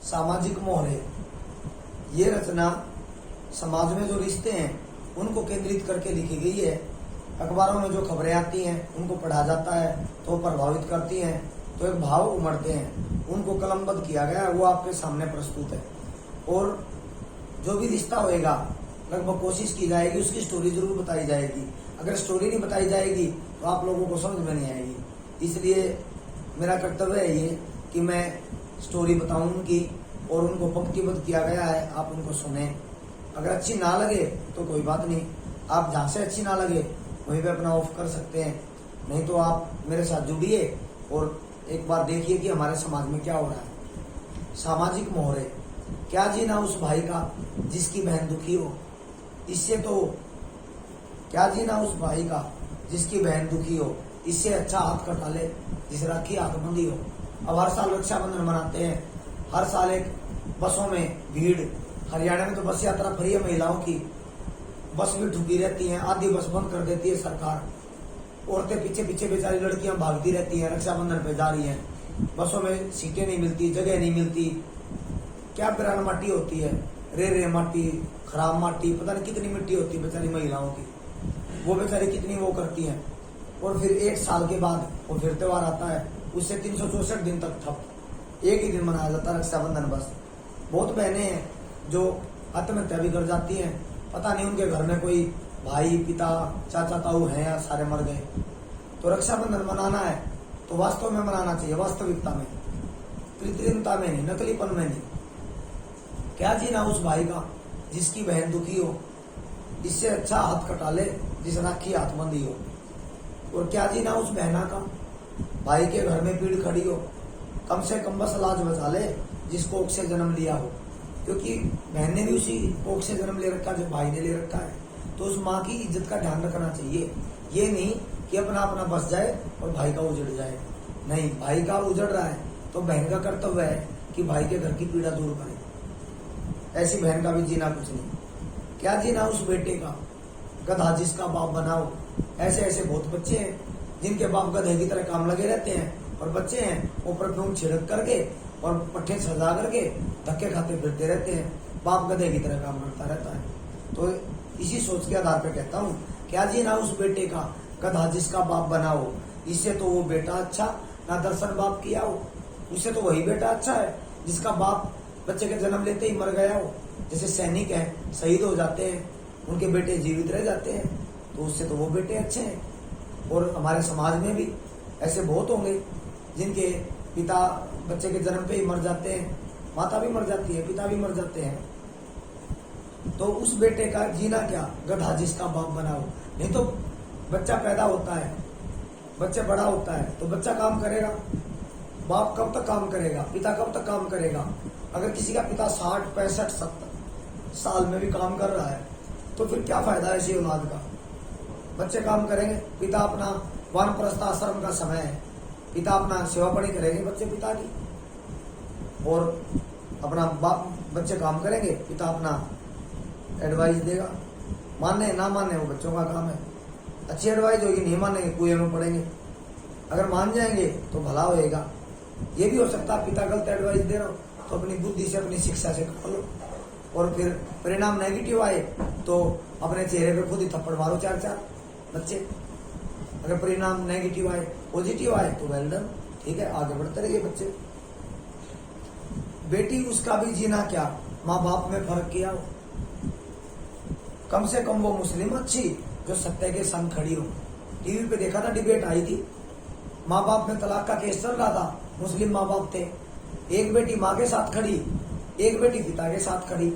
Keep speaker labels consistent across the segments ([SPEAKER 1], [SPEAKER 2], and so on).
[SPEAKER 1] सामाजिक मोहरे। ये रचना समाज में जो रिश्ते हैं उनको केंद्रित करके लिखी गई है। अखबारों में जो खबरें आती हैं उनको पढ़ा जाता है तो प्रभावित करती हैं, तो एक भाव उमड़ते हैं, उनको कलमबद्ध किया गया है, वो आपके सामने प्रस्तुत है। और जो भी रिश्ता होएगा लगभग कोशिश की जाएगी उसकी स्टोरी जरूर बताई जाएगी। अगर स्टोरी नहीं बताई जाएगी तो आप लोगों को समझ में नहीं आएगी। इसलिए मेरा कर्तव्य है ये कि मैं स्टोरी बताऊं उनकी, और उनको पंक्तिबद्ध किया गया है, आप उनको सुने। अगर अच्छी ना लगे तो कोई बात नहीं, आप जहाँ से अच्छी ना लगे वहीं पे अपना ऑफ कर सकते हैं, नहीं तो आप मेरे साथ जुड़िए और एक बार देखिए कि हमारे समाज में क्या हो रहा है। सामाजिक मोहरे। क्या जीना उस भाई का जिसकी बहन दुखी हो, इससे तो क्या जीना उस भाई का जिसकी बहन दुखी हो, इससे अच्छा हाथ कटा ले जिस राखी हाथ बंधी हो। अब हर साल रक्षाबंधन मनाते हैं, हर साल एक बसों में भीड़, हरियाणा में तो बस यात्रा फ्री है महिलाओं की, बस भी ठुकी रहती हैं, आधी बस बंद कर देती है सरकार, औरतें पीछे पीछे बेचारी लड़कियां भागती रहती हैं, रक्षाबंधन पे जा रही हैं, बसों में सीटें नहीं मिलती, जगह नहीं मिलती, क्या बिरान माटी होती है, रे माटी, खराब माटी, पता नहीं कितनी मिट्टी होती है बेचारी महिलाओं की, वो बेचारी कितनी वो करती हैं। और फिर एक साल के बाद वो फिर त्योहार आता है, उससे 364 दिन तक ठप, एक ही दिन मनाया जाता है रक्षाबंधन बस। बहुत बहनें हैं जो आत्महत्या भी कर जाती हैं, पता नहीं उनके घर में कोई भाई, पिता, चाचा, ताऊ हैं या सारे मर गए। तो रक्षाबंधन मनाना है तो वास्तव में मनाना चाहिए, वास्तविकता में, कृत्रिमता में नहीं, नकलीपन में नहीं। क्या जीना उस भाई का जिसकी बहन दुखी हो, इससे अच्छा हाथ कटा ले जिस राखी हाथ बंधी हो। और क्या जीना उस बहना का भाई के घर में पीड़ खड़ी हो, कम से कम बस लाज बचा ले जिस कोख से जन्म लिया हो, क्योंकि बहन ने भी उसी कोख से जन्म ले रखा जो भाई ने ले रखा है। तो उस माँ की इज्जत का ध्यान रखना चाहिए, ये नहीं कि अपना अपना बस जाए और भाई का उजड़ जाए। नहीं, भाई का उजड़ रहा है तो बहन का कर्तव्य है कि भाई के घर की पीड़ा दूर करे। ऐसी बहन का भी जीना कुछ नहीं। क्या जीना उस बेटे का गधा जिसका बाप बनाओ। ऐसे ऐसे बहुत बच्चे हैं जिनके बाप गधे की तरह काम लगे रहते हैं, और बच्चे हैं वो परफ्यूम छिड़क करके और पट्टे सजा करके धक्के खाते फिरते रहते हैं, बाप गधे की तरह काम करता रहता है। तो इसी सोच के आधार पर कहता हूँ, क्या जीना उस बेटे का गधा जिसका बाप बनाओ। इससे तो वो बेटा अच्छा ना दर्शन बाप किया हो, उससे तो वही बेटा अच्छा है जिसका बाप बच्चे के जन्म लेते ही मर गया हो। जैसे सैनिक हैं, शहीद हो जाते हैं, उनके बेटे जीवित रह जाते हैं, तो उससे तो वो बेटे अच्छे हैं। और हमारे समाज में भी ऐसे बहुत होंगे जिनके पिता बच्चे के जन्म पे ही मर जाते हैं, माता भी मर जाती है, पिता भी मर जाते हैं। तो उस बेटे का जीना क्या, गधा जिसका बाप बनाओ। नहीं तो बच्चा पैदा होता है, बच्चा बड़ा होता है तो बच्चा काम करेगा, बाप कब तक काम करेगा, पिता कब तक काम करेगा। अगर किसी का पिता 60, 65, 70 साल में भी काम कर रहा है तो फिर क्या फायदा है ऐसी औलाद का। बच्चे काम करेंगे, पिता अपना वानप्रस्थ आश्रम का समय है, पिता अपना सेवा पढ़ी करेंगे बच्चे पिता की, और अपना बाप बच्चे काम करेंगे, पिता अपना एडवाइस देगा। माने ना माने वो बच्चों का काम है, अच्छी एडवाइस होगी, नहीं मानेंगे कुएं में पड़ेंगे, अगर मान जाएंगे तो भला होएगा। ये भी हो सकता है पिता गलत एडवाइस दे रहा हो तो अपनी बुद्धि से, अपनी शिक्षा से कर लो, और फिर परिणाम नेगेटिव आए तो अपने चेहरे पे खुद ही थप्पड़ मारो 4-4 बच्चे। अगर परिणाम नेगेटिव आए, पॉजिटिव आए तो वेल डन, ठीक है, आगे बढ़ते रहिए बच्चे। बेटी उसका भी जीना क्या, माँ बाप में फर्क किया हो, कम से कम वो मुस्लिम अच्छी जो सत्य के संग खड़ी हो। टीवी पे देखा था, डिबेट आई थी, माँ बाप में तलाक का केस चल रहा था, मुस्लिम माँ बाप थे, एक बेटी माँ के साथ खड़ी, एक बेटी पिता के साथ खड़ी।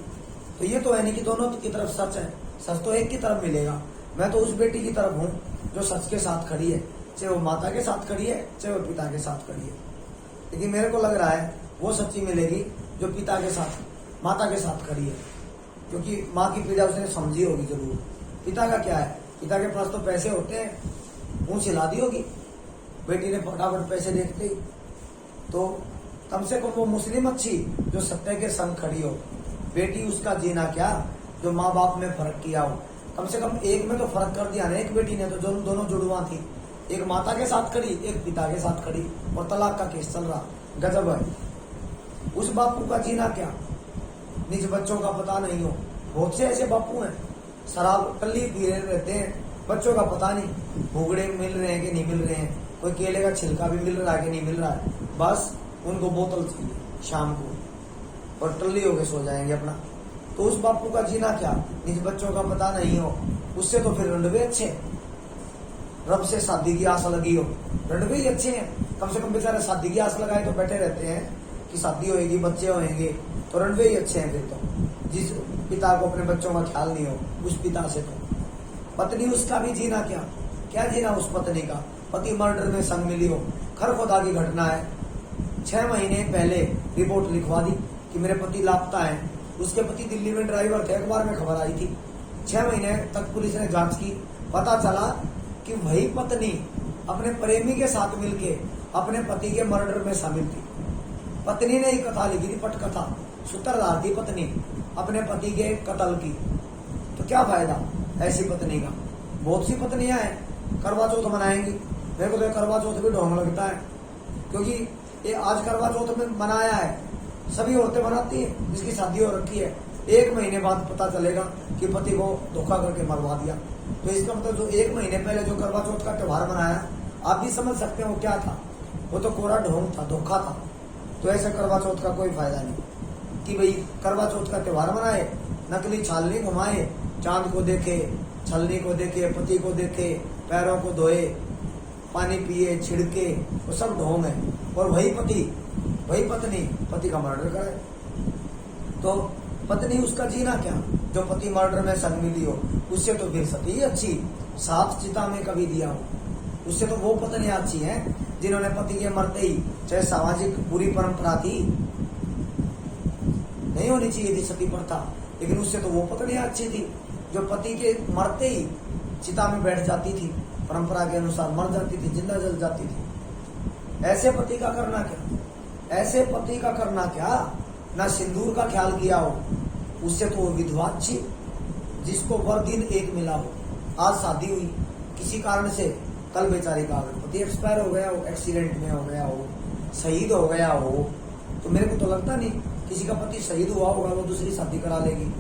[SPEAKER 1] तो ये तो है नहीं कि दोनों की तरफ सच है, सच तो एक की तरफ मिलेगा। मैं तो उस बेटी की तरफ हूँ जो सच के साथ खड़ी है, चाहे वो माता के साथ खड़ी है, चाहे वो पिता के साथ खड़ी है। लेकिन मेरे को लग रहा है वो सच्ची मिलेगी जो पिता के साथ, माता के साथ खड़ी है, क्योंकि माँ की पीड़ा उसने समझी होगी जरूर। पिता का क्या है, पिता के पास तो पैसे होते हैं, मुंह सिला दी होगी बेटी ने फटाफट पैसे देखते ही। तो कम से कम वो मुस्लिम अच्छी जो सत्य के संग खड़ी हो। बेटी उसका जीना क्या जो माँ बाप में फर्क किया हो। कम से कम एक में तो फर्क कर दिया ना, एक बेटी ने तो दोनों जुड़वा थी, एक माता के साथ खड़ी, एक पिता के साथ खड़ी, और तलाक का केस चल रहा, गजब है। उस बापू का जीना क्या, निज बच्चों का पता नहीं हो। बहुत से ऐसे बापू हैं, शराब टल्ली पी रहे रहते हैं, बच्चों का पता नहीं, भूगड़े मिल रहे हैं कि नहीं मिल रहे हैं, कोई केले का छिलका भी मिल रहा है कि नहीं मिल रहा है, बस उनको बोतल चाहिए शाम को और टल्ली होके सो जाएंगे अपना। तो उस बापू का जीना क्या, निज बच्चों का पता नहीं हो। उससे तो फिर रंडवे अच्छे, रब से शादी की आस लगी हो, रंडवे ही अच्छे हैं। कम से कम बेचारे शादी की आस लगाए तो बैठे रहते हैं कि शादी होएगी, बच्चे होंगे, तो रंडवे ही अच्छे हैं। फिर तो जिस पिता को अपने बच्चों का ख्याल नहीं हो, उस पिता से तो पत्नी उसका भी जीना क्या, क्या जीना उस पत्नी का, पति मर्डर में संग मिली हो। खरखोदा की घटना है, 6 महीने पहले रिपोर्ट लिखवा दी कि मेरे पति लापता है। उसके पति दिल्ली में ड्राइवर थे, अखबार में खबर आई थी। 6 महीने तक पुलिस ने जांच की, पता चला कि वही पत्नी अपने प्रेमी के साथ मिलके अपने पति के मर्डर में शामिल थी। पत्नी ने ही कथा लिखी थी, पटकथा, सूत्रधार थी पत्नी अपने पति के कत्ल की। तो क्या फायदा ऐसी पत्नी का। बहुत सी पत्नियां हैं करवा चौथ मनाएंगी, मेरे को तो करवा चौथ भी ढोंग लगता है, क्योंकि ये आज करवा चौथ में मनाया है, सभी औरतें मनाती हैं जिसकी शादी हो रखी है। 1 महीने बाद पता चलेगा कि पति को धोखा करके मरवा दिया। तो इसका मतलब जो 1 महीने पहले जो करवा चौथ का त्योहार मनाया, आप भी समझ सकते हैं वो क्या था, वो तो कोरा ढोंग था, धोखा था। तो ऐसे करवा चौथ का कोई फायदा नहीं कि भाई करवा चौथ का त्योहार मनाए, नकली छालनी घुमाए, चांद को देखे, छलनी को देखे, पति को देखे, पैरों को धोए, पानी पिए, छिड़के, वो सब ढोंग है। और वही पति, वही पत्नी पति का मर्डर करे। तो पत्नी उसका जीना क्या, जो पति मर्डर में संग मिली हो। उससे तो फिर सती ही अच्छी, साथ चिता में कभी दिया हो। उससे तो वो पत्नियां अच्छी हैं जिन्होंने पति के मरते ही, चाहे सामाजिक बुरी परंपरा थी, नहीं होनी चाहिए थी सती प्रथा, लेकिन उससे तो वो पत्नियां अच्छी थी जो पति के मरते ही चिता में बैठ जाती थी, परंपरा के अनुसार मर जाती थी, जिंदा जल जाती थी। ऐसे पति का करना क्या, ऐसे पति का करना क्या, ना सिंदूर का ख्याल किया हो। उससे तो वो विधवा अच्छी जिसको वर दिन एक मिला हो। आज शादी हुई, किसी कारण से कल बेचारी का पति एक्सपायर हो गया हो, एक्सीडेंट में हो गया हो, शहीद हो गया हो, तो मेरे को तो लगता नहीं किसी का पति शहीद हुआ होगा वो दूसरी शादी करा लेगी।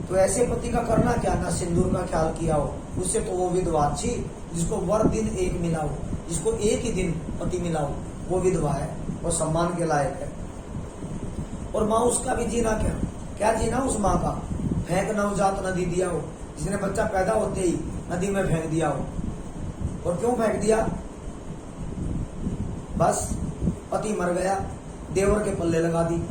[SPEAKER 1] तो ऐसे पति का करना क्या, ना सिंदूर का ख्याल किया हो। उससे तो वो विधवा अच्छी जिसको वर दिन एक मिला हो, जिसको एक ही दिन पति मिला हो, वो विधवा है, वो सम्मान के लायक है। और माँ उसका भी जीना क्या, क्या जीना उस माँ का, फेंक नवजात नदी दिया हो, जिसने बच्चा पैदा होते ही नदी में फेंक दिया हो। और क्यों फेंक दिया, बस पति मर गया, देवर के पल्ले लगा दी।